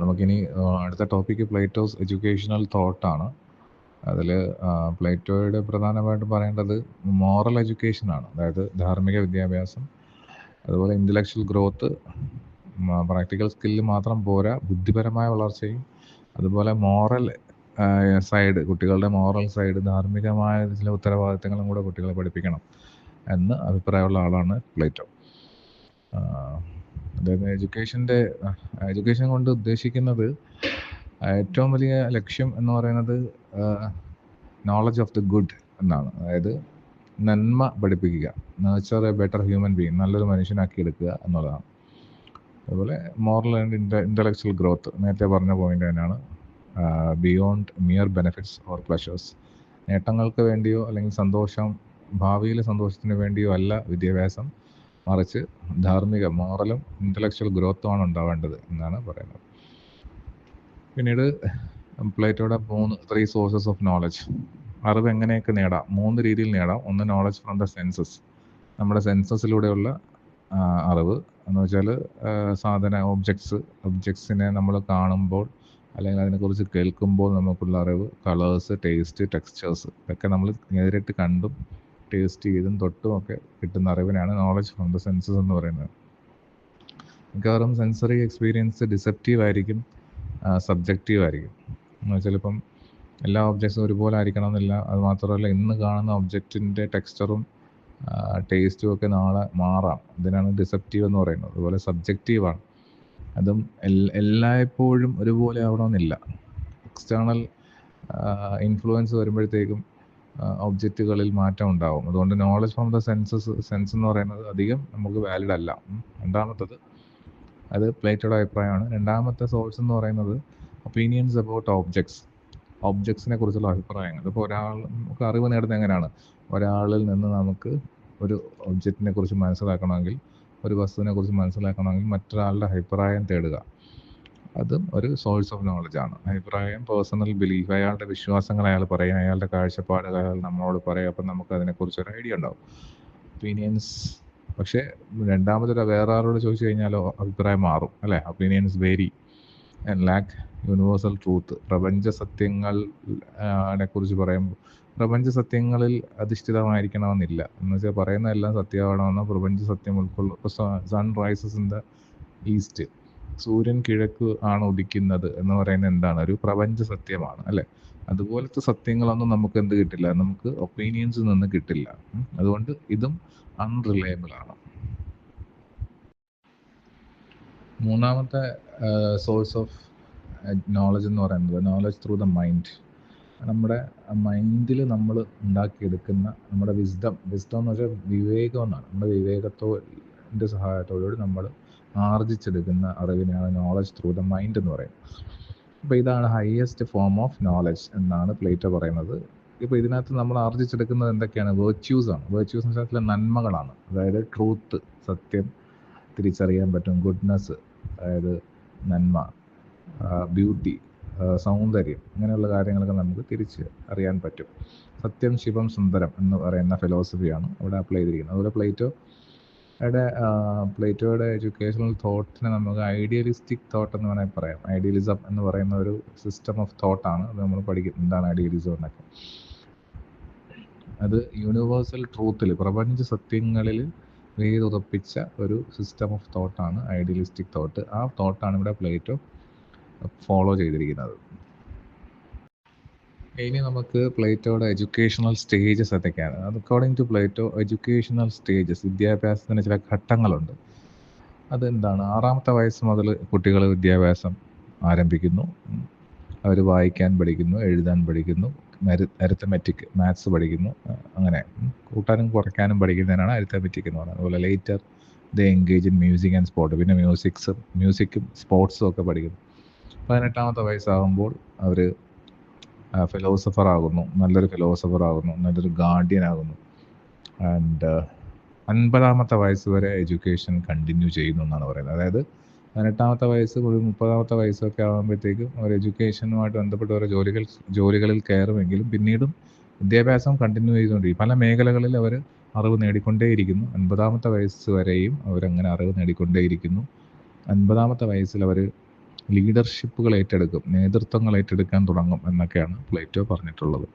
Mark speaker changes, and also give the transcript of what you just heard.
Speaker 1: നമുക്കിനി അടുത്ത topic Plato's educational തോട്ടാണ്. അതിൽ പ്ലേറ്റോയുടെ പ്രധാനമായിട്ടും പറയേണ്ടത് മോറൽ എഡ്യൂക്കേഷനാണ്. അതായത് ധാർമ്മിക വിദ്യാഭ്യാസം, അതുപോലെ ഇൻ്റലക്ച്വൽ ഗ്രോത്ത്, പ്രാക്ടിക്കൽ സ്കില്ല് മാത്രം പോരാ, ബുദ്ധിപരമായ വളർച്ചയും, അതുപോലെ മോറൽ സൈഡ്, കുട്ടികളുടെ മോറൽ സൈഡ്, ധാർമ്മികമായ ചില ഉത്തരവാദിത്തങ്ങളും കൂടെ കുട്ടികളെ പഠിപ്പിക്കണം എന്ന് അഭിപ്രായമുള്ള ആളാണ് പ്ലേറ്റോ. അതായത് എഡ്യൂക്കേഷൻ കൊണ്ട് ഉദ്ദേശിക്കുന്നത് ഏറ്റവും വലിയ ലക്ഷ്യം എന്ന് പറയുന്നത് നോളജ് ഓഫ് ദി ഗുഡ് എന്നാണ്. അതായത് നന്മ പഠിപ്പിക്കുക, nature A better human being, നല്ലൊരു മനുഷ്യനാക്കി എടുക്കുക എന്നുള്ളതാണ്. അതുപോലെ മോറൽ ആൻഡ് ഇൻ്റലക്ച്വൽ ഗ്രോത്ത്, നേരത്തെ പറഞ്ഞ പോയിന്റ് തന്നെയാണ്. Beyond mere benefits or pleasures, നേട്ടങ്ങൾക്ക് വേണ്ടിയോ അല്ലെങ്കിൽ ഭാവിയിലെ സന്തോഷത്തിന് വേണ്ടിയോ അല്ല വിദ്യാഭ്യാസം, മറിച്ച് ധാർമ്മിക മോറലും ഇൻ്റലക്ച്വൽ ഗ്രോത്തുമാണ് ഉണ്ടാവേണ്ടത് എന്നാണ് പറയുന്നത്. പിന്നീട് പ്ലേറ്റോയുടെ 3 സോഴ്സസ് ഓഫ് നോളജ്, അറിവ് എങ്ങനെയൊക്കെ നേടാം, 3 രീതിയിൽ നേടാം. ഒന്ന് നോളജ് ഫ്രം ദ സെൻസസ്, നമ്മുടെ സെൻസസിലൂടെയുള്ള അറിവ് എന്ന് വെച്ചാൽ ഒബ്ജക്ട്സിനെ നമ്മൾ കാണുമ്പോൾ അല്ലെങ്കിൽ അതിനെക്കുറിച്ച് കേൾക്കുമ്പോൾ നമുക്കുള്ള അറിവ്, കളേഴ്സ്, ടേസ്റ്റ്, ടെക്സ്ചേഴ്സ്, ഇതൊക്കെ നമ്മൾ നേരിട്ട് കണ്ടും ടേസ്റ്റ് ചെയ്തും തൊട്ടും ഒക്കെ കിട്ടുന്ന അറിവിനാണ് നോളജ് ഫ്രം ദ സെൻസസ് എന്ന് പറയുന്നത്. മിക്കവാറും സെൻസറി എക്സ്പീരിയൻസ് ഡിസെപ്റ്റീവ് ആയിരിക്കും, സബ്ജക്റ്റീവ് ആയിരിക്കും. എന്ന് വെച്ചാൽ ഇപ്പം എല്ലാ ഒബ്ജക്ട്സും ഒരുപോലെ ആയിരിക്കണം എന്നില്ല. അത് മാത്രമല്ല, ഇന്ന് കാണുന്ന ഒബ്ജക്റ്റിൻ്റെ ടെക്സ്ചറും ടേസ്റ്റും ഒക്കെ നാളെ മാറാം. ഇതിനാണ് ഡിസെപ്റ്റീവ് എന്ന് പറയുന്നത്. അതുപോലെ സബ്ജക്റ്റീവാണ്, അതും എല്ലായ്പ്പോഴും ഒരുപോലെ ആവണമെന്നില്ല. എക്സ്റ്റേണൽ ഇൻഫ്ലുവൻസ് വരുമ്പോഴത്തേക്കും ഒബ്ജക്റ്റുകളിൽ മാറ്റം ഉണ്ടാവും. അതുകൊണ്ട് നോളജ് ഫ്രം ദ സെൻസ് എന്ന് പറയുന്നത് അധികം നമുക്ക് വാലിഡ് അല്ല. രണ്ടാമത്തത്, അത് പ്ലേറ്റോയുടെ അഭിപ്രായമാണ്. രണ്ടാമത്തെ സോഴ്സ് എന്ന് പറയുന്നത് ഒപ്പീനിയൻസ് അബൌട്ട് ഒബ്ജക്ട്സിനെ കുറിച്ചുള്ള അഭിപ്രായങ്ങൾ. ഇപ്പോൾ നമുക്ക് അറിവ് നേടുന്നത് എങ്ങനെയാണ്? ഒരാളിൽ നിന്ന് നമുക്ക് ഒരു ഒബ്ജക്റ്റിനെ കുറിച്ച് മനസ്സിലാക്കണമെങ്കിൽ, ഒരു വസ്തുവിനെ കുറിച്ച് മനസ്സിലാക്കണമെങ്കിൽ മറ്റൊരാളുടെ അഭിപ്രായം തേടുക. അതും ഒരു സോഴ്സ് ഓഫ് നോളജാണ്. അഭിപ്രായം, പേഴ്സണൽ ബിലീഫ്, അയാളുടെ വിശ്വാസങ്ങൾ അയാൾ പറയും, അയാളുടെ കാഴ്ചപ്പാടുകൾ അയാൾ നമ്മളോട് പറയും. അപ്പം നമുക്ക് അതിനെക്കുറിച്ചൊരു ഐഡിയ ഉണ്ടാവും. ഒപ്പീനിയൻസ്. പക്ഷേ രണ്ടാമതൊരു വേറെ ആളോട് ചോദിച്ചു കഴിഞ്ഞാലോ അഭിപ്രായം മാറും, അല്ലേ? Opinions vary and lack universal truth. പ്രപഞ്ച സത്യങ്ങളെ കുറിച്ച് പറയുമ്പോൾ പ്രപഞ്ച സത്യങ്ങളിൽ അധിഷ്ഠിതമായിരിക്കണമെന്നില്ല. എന്ന് വെച്ചാൽ പറയുന്നതെല്ലാം സത്യമാവണമെന്നോ പ്രപഞ്ച സത്യം ഉൾക്കൊള്ളും. ഇപ്പോൾ sun rises in the east, സൂര്യൻ കിഴക്ക് ആണ് ഉദിക്കുന്നത് എന്ന് പറയുന്നത് എന്താണ്? ഒരു പ്രപഞ്ച സത്യമാണ്, അല്ലേ? അതുപോലത്തെ സത്യങ്ങളൊന്നും നമുക്ക് എന്ത് കിട്ടില്ല, നമുക്ക് ഒപ്പീനിയൻസിൽ നിന്ന് കിട്ടില്ല. അതുകൊണ്ട് ഇതും അൺറിലയബിൾ ആണ്. മൂന്നാമത്തെ സോഴ്സ് ഓഫ് നോളജ് എന്ന് പറയുന്നത് നോളജ് ത്രൂ ദ മൈൻഡ്. നമ്മുടെ മൈൻഡിൽ നമ്മൾ ഉണ്ടാക്കിയെടുക്കുന്ന നമ്മുടെ വിസ്ഡം എന്ന് വെച്ചാൽ വിവേകം എന്നാണ്. നമ്മുടെ വിവേകത്തിൻ്റെ സഹായത്തോടുകൂടി നമ്മൾ ആർജിച്ചെടുക്കുന്ന അറിവിനെയാണ് നോളജ് ത്രൂ ദ മൈൻഡ് എന്ന് പറയുന്നത്. അപ്പോൾ ഇതാണ് ഹയസ്റ്റ് ഫോം ഓഫ് നോളജ് എന്നാണ് പ്ലേറ്റോ പറയുന്നത്. ഇപ്പോൾ ഇതിനകത്ത് നമ്മൾ ആർജിച്ചെടുക്കുന്നത് എന്തൊക്കെയാണ്? വേർച്യൂസ് ആണ്. വേർച്യൂസ് എന്ന് വെച്ചാൽ നന്മകളാണ്. അതായത് ട്രൂത്ത്, സത്യം തിരിച്ചറിയാൻ പറ്റും. ഗുഡ്നെസ്, അതായത് നന്മ, ബ്യൂട്ടി, സൗന്ദര്യം, ഇങ്ങനെയുള്ള കാര്യങ്ങളൊക്കെ നമുക്ക് തിരിച്ച് അറിയാൻ പറ്റും. സത്യം, ശിവം, സുന്ദരം എന്ന് പറയുന്ന ഫിലോസഫിയാണ് അവിടെ അപ്ലൈ ചെയ്തിരിക്കുന്നത്. അതുപോലെ പ്ലേറ്റോയുടെ എഡ്യൂക്കേഷണൽ തോട്ടിനെ നമുക്ക് ഐഡിയലിസ്റ്റിക് തോട്ട് എന്ന് വേണമെങ്കിൽ പറയാം. ഐഡിയലിസം എന്ന് പറയുന്ന ഒരു സിസ്റ്റം ഓഫ് തോട്ടാണ്. അത് നമ്മൾ പഠിക്കും എന്താണ് ഐഡിയലിസം എന്നൊക്കെ. അത് യൂണിവേഴ്സൽ ട്രൂത്തിൽ, പ്രപഞ്ച സത്യങ്ങളിൽ വേരുറപ്പിച്ച ഒരു സിസ്റ്റം ഓഫ് തോട്ടാണ് ഐഡിയലിസ്റ്റിക് തോട്ട്. ആ തോട്ടാണ് ഇവിടെ പ്ലേറ്റോ ഫോളോ ചെയ്തിരിക്കുന്നത്. ഇനി നമുക്ക് പ്ലേറ്റോയുടെ എഡ്യൂക്കേഷണൽ സ്റ്റേജസ് എന്തൊക്കെയാണ്? According to Plato, educational stages, വിദ്യാഭ്യാസത്തിന് ചില ഘട്ടങ്ങളുണ്ട്. അതെന്താണ്? 6ാമത്തെ വയസ്സ് മുതൽ കുട്ടികൾ വിദ്യാഭ്യാസം ആരംഭിക്കുന്നു. അവർ വായിക്കാൻ പഠിക്കുന്നു, എഴുതാൻ പഠിക്കുന്നു, അരിത്തമെറ്റിക്, മാത്സ് പഠിക്കുന്നു. അങ്ങനെ കൂട്ടാനും കുറയ്ക്കാനും പഠിക്കുന്നതിനാണ് അരിത്തമെറ്റിക് എന്ന് പറയുന്നത്. അതുപോലെ later they engage in music and sport. പിന്നെ മ്യൂസിക്കും സ്പോർട്സും ഒക്കെ പഠിക്കുന്നു. 18ാമത്തെ വയസ്സാകുമ്പോൾ അവർ ഫിലോസഫർ ആകുന്നു, നല്ലൊരു ഗാർഡിയൻ ആകുന്നു. ആൻഡ് 50ാമത്തെ വയസ്സ് വരെ എഡ്യൂക്കേഷൻ കണ്ടിന്യൂ ചെയ്യുന്നു എന്നാണ് പറയുന്നത്. അതായത് 18ാമത്തെ വയസ്സ് 30ാമത്തെ വയസ്സൊക്കെ ആകുമ്പോഴത്തേക്കും അവർ എഡ്യൂക്കേഷനുമായിട്ട് ബന്ധപ്പെട്ട് ഓരോ ജോലികളിൽ കയറുമെങ്കിലും പിന്നീടും വിദ്യാഭ്യാസം കണ്ടിന്യൂ ചെയ്തുകൊണ്ടിരിക്കും. പല മേഖലകളിൽ അവർ അറിവ് നേടിക്കൊണ്ടേയിരിക്കുന്നു. 50ാമത്തെ വയസ്സ് വരെയും അവരങ്ങനെ അറിവ് നേടിക്കൊണ്ടേയിരിക്കുന്നു. 50ാമത്തെ വയസ്സിൽ അവർ ലീഡർഷിപ്പുകൾ ഏറ്റെടുക്കും, നേതൃത്വങ്ങൾ ഏറ്റെടുക്കാൻ തുടങ്ങും എന്നൊക്കെയാണ് പ്ലേറ്റോ പറഞ്ഞിട്ടുള്ളത്.